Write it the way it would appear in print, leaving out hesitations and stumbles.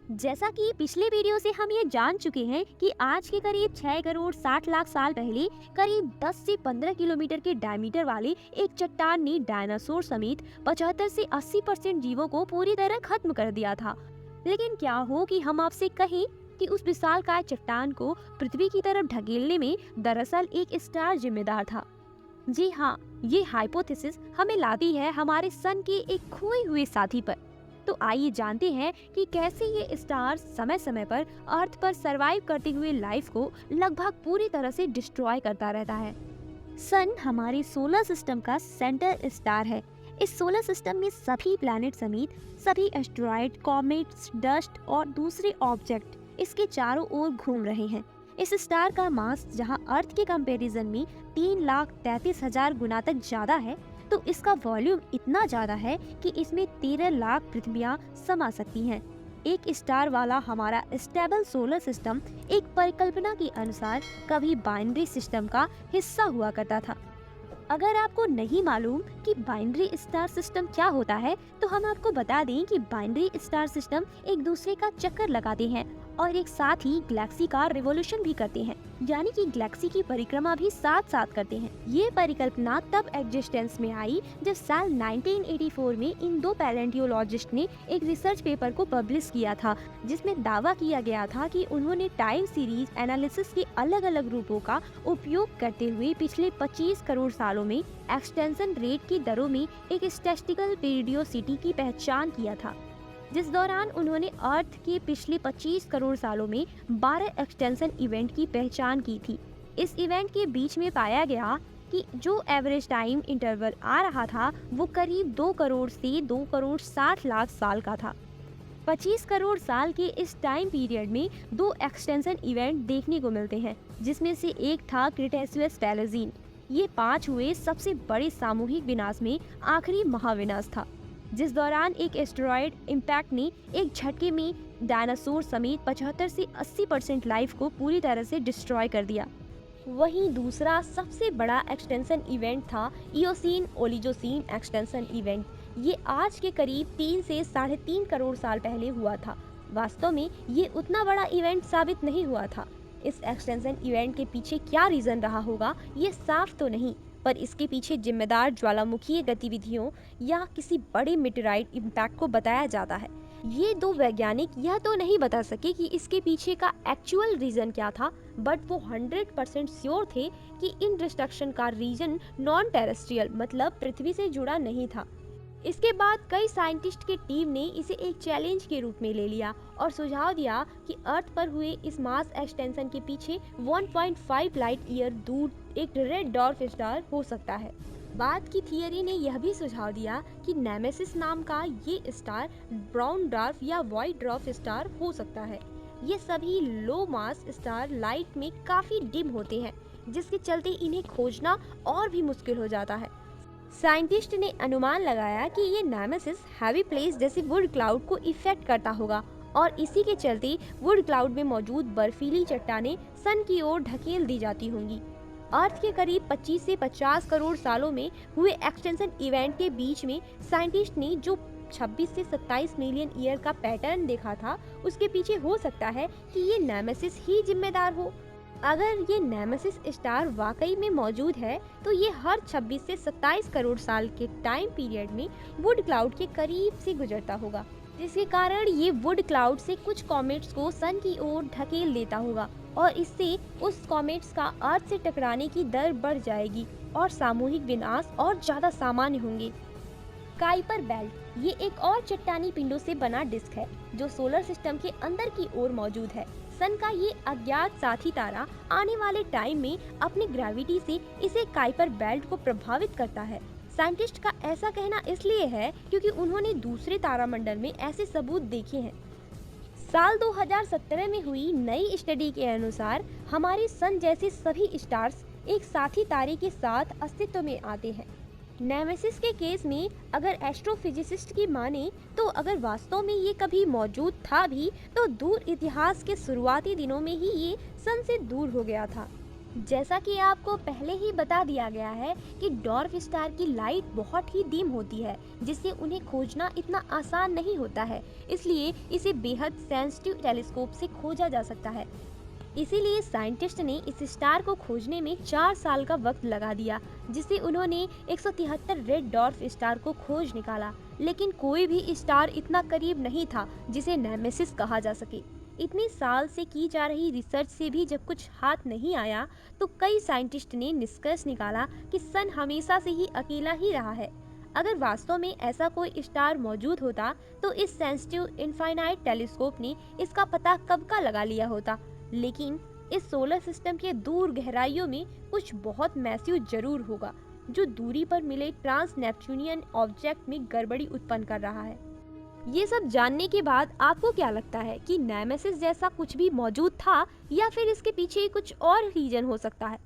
जैसा कि पिछले वीडियो से हम ये जान चुके हैं कि आज के करीब 6 करोड़ 60 लाख साल पहले करीब 10 से 15 किलोमीटर के डायमीटर वाले एक चट्टान ने डायनासोर समेत 75 से 80% जीवों को पूरी तरह खत्म कर दिया था। लेकिन क्या हो कि हम आपसे कहें कि उस विशालकाय चट्टान को पृथ्वी की तरफ ढकेलने में दरअसल एक स्टार जिम्मेदार था। जी हाँ, ये हाइपोथेसिस हमें लाती है हमारे सन के एक खोए हुए साथी पर। तो आइए जानते हैं कि कैसे ये स्टार समय समय पर अर्थ पर सरवाइव करते हुए लाइफ को लगभग पूरी तरह से डिस्ट्रॉय करता रहता है। सन हमारे सोलर सिस्टम का सेंटर स्टार है। इस सोलर सिस्टम में सभी प्लैनेट समेत सभी एस्टेरॉयड, कॉमेट्स, डस्ट और दूसरे ऑब्जेक्ट इसके चारों ओर घूम रहे हैं। इस स्टार का मास जहां अर्थ के कंपैरिजन में 3,33,000 गुना तक ज्यादा है, तो इसका वॉल्यूम इतना ज्यादा है कि इसमें 13 लाख पृथ्वियां समा सकती हैं। एक स्टार वाला हमारा स्टेबल सोलर सिस्टम एक परिकल्पना के अनुसार कभी बाइनरी सिस्टम का हिस्सा हुआ करता था। अगर आपको नहीं मालूम कि बाइनरी स्टार सिस्टम क्या होता है, तो हम आपको बता दें कि बाइनरी स्टार सिस्टम एक दूसरे का चक्कर लगाते हैं और एक साथ ही गैलेक्सी का रिवोल्यूशन भी करते हैं, यानी कि गैलेक्सी की परिक्रमा भी साथ साथ करते हैं। ये परिकल्पना तब एग्जिस्टेंस में आई जब साल 1984 में इन दो पैलेंटियोलॉजिस्ट ने एक रिसर्च पेपर को पब्लिश किया था, जिसमें दावा किया गया था कि उन्होंने टाइम सीरीज एनालिसिस के अलग अलग रूपों का उपयोग करते हुए पिछले 25 करोड़ सालों में एक्सटेंशन रेट की दरों में एक स्टैटिस्टिकल पीरियोडिसिटी की पहचान किया था, जिस दौरान उन्होंने अर्थ के पिछले 25 करोड़ सालों में 12 एक्सटेंशन इवेंट की पहचान की थी। इस इवेंट के बीच में पाया गया कि जो एवरेज टाइम इंटरवल आ रहा था वो करीब 2 करोड़ से 2 करोड़ 60 लाख साल का था। 25 करोड़ साल के इस टाइम पीरियड में 2 एक्सटेंशन इवेंट देखने को मिलते हैं, जिसमें से एक था क्रिटेशियस पैलेजीन। ये 5 हुए सबसे बड़े सामूहिक विनाश में आखिरी महाविनाश था, जिस दौरान एक एस्टेरॉयड इम्पैक्ट ने एक झटके में डायनासोर समेत 75 से 80% लाइफ को पूरी तरह से डिस्ट्रॉय कर दिया। वहीं दूसरा सबसे बड़ा एक्सटेंशन इवेंट था इयोसीन ओलिगोसीन एक्सटेंशन इवेंट। ये आज के करीब 3 से 3.5 करोड़ साल पहले हुआ था। वास्तव में ये उतना बड़ा इवेंट साबित नहीं हुआ था। इस एक्सटेंशन इवेंट के पीछे क्या रीजन रहा होगा ये साफ तो नहीं, पर इसके पीछे जिम्मेदार ज्वालामुखीय गतिविधियों या किसी बड़े मेटेराइट इम्पैक्ट को बताया जाता है। ये दो वैज्ञानिक यह तो नहीं बता सके कि इसके पीछे का एक्चुअल रीजन क्या था, बट वो 100% श्योर थे कि इन डिस्ट्रक्शन का रीजन नॉन टेरेस्ट्रियल मतलब पृथ्वी से जुड़ा नहीं था। इसके बाद कई साइंटिस्ट की टीम ने इसे एक चैलेंज के रूप में ले लिया और सुझाव दिया कि अर्थ पर हुए इस मास एक्सटेंशन के पीछे 1.5 लाइट ईयर दूर एक रेड डॉर्फ स्टार हो सकता है। बाद की थियरी ने यह भी सुझाव दिया कि नेमेसिस नाम का ये स्टार ब्राउन डॉर्फ या व्हाइट डॉर्फ स्टार हो सकता है। ये सभी लो मास स्टार लाइट में काफी डिम होते हैं, जिसके चलते इन्हें खोजना और भी मुश्किल हो जाता है। साइंटिस्ट ने अनुमान लगाया कि ये नेमेसिस हैवी प्लेस जैसे वुड क्लाउड को इफेक्ट करता होगा और इसी के चलते वुड क्लाउड में मौजूद बर्फीली चट्टानें सन की ओर ढकेल दी जाती होंगी। अर्थ के करीब 25 से 50 करोड़ सालों में हुए एक्सटेंशन इवेंट के बीच में साइंटिस्ट ने जो 26 से 27 मिलियन ईयर का पैटर्न देखा था, उसके पीछे हो सकता है कि ये नेमेसिस ही जिम्मेदार हो। अगर ये नेमेसिस स्टार वाकई में मौजूद है, तो ये हर 26 से 27 करोड़ साल के टाइम पीरियड में वुड क्लाउड के करीब से गुजरता होगा, जिसके कारण ये वुड क्लाउड से कुछ कॉमेट्स को सन की ओर ढकेल देता होगा और इससे उस कॉमेट्स का अर्थ से टकराने की दर बढ़ जाएगी और सामूहिक विनाश और ज्यादा सामान्य होंगे। काइपर बेल्ट ये एक और चट्टानी पिंडों से बना डिस्क है जो सोलर सिस्टम के अंदर की ओर मौजूद है। सन का ये अज्ञात साथी तारा आने वाले टाइम में अपनी ग्रेविटी से इसे काइपर बेल्ट को प्रभावित करता है। साइंटिस्ट का ऐसा कहना इसलिए है क्योंकि उन्होंने दूसरे तारामंडल में ऐसे सबूत देखे हैं। साल 2017 में हुई नई स्टडी के अनुसार हमारे सन जैसे सभी स्टार्स एक साथी तारे के साथ अस्तित्व में आते हैं। नेमेसिस के केस में अगर एस्ट्रोफिजिसिस्ट की माने तो अगर वास्तव में ये कभी मौजूद था भी तो दूर इतिहास के शुरुआती दिनों में ही ये सन से दूर हो गया था। जैसा कि आपको पहले ही बता दिया गया है कि डॉर्फ स्टार की लाइट बहुत ही डीम होती है, जिससे उन्हें खोजना इतना आसान नहीं होता है। इसलिए इसे बेहद सेंसिटिव टेलीस्कोप से खोजा जा सकता है। इसीलिए साइंटिस्ट ने इस स्टार को खोजने में 4 साल का वक्त लगा दिया, जिससे उन्होंने 173 रेड डॉर्फ स्टार को खोज निकाला। लेकिन कोई भी स्टार इतना करीब नहीं था जिसे नेमेसिस कहा जा सके। इतने साल से की जा रही रिसर्च से भी जब कुछ हाथ नहीं आया, तो कई साइंटिस्ट ने निष्कर्ष निकाला कि सन हमेशा से ही अकेला ही रहा है। अगर वास्तव में ऐसा कोई स्टार मौजूद होता, तो इस सेंसिटिव इनफाइनाइट टेलीस्कोप ने इसका पता कब का लगा लिया होता। लेकिन इस सोलर सिस्टम के दूर गहराइयों में कुछ बहुत मैसिव जरूर होगा, जो दूरी पर मिले ट्रांस नेपच्यूनियन ऑब्जेक्ट में गड़बड़ी उत्पन्न कर रहा है। ये सब जानने के बाद आपको क्या लगता है कि नेमेसिस जैसा कुछ भी मौजूद था, या फिर इसके पीछे कुछ और रीजन हो सकता है?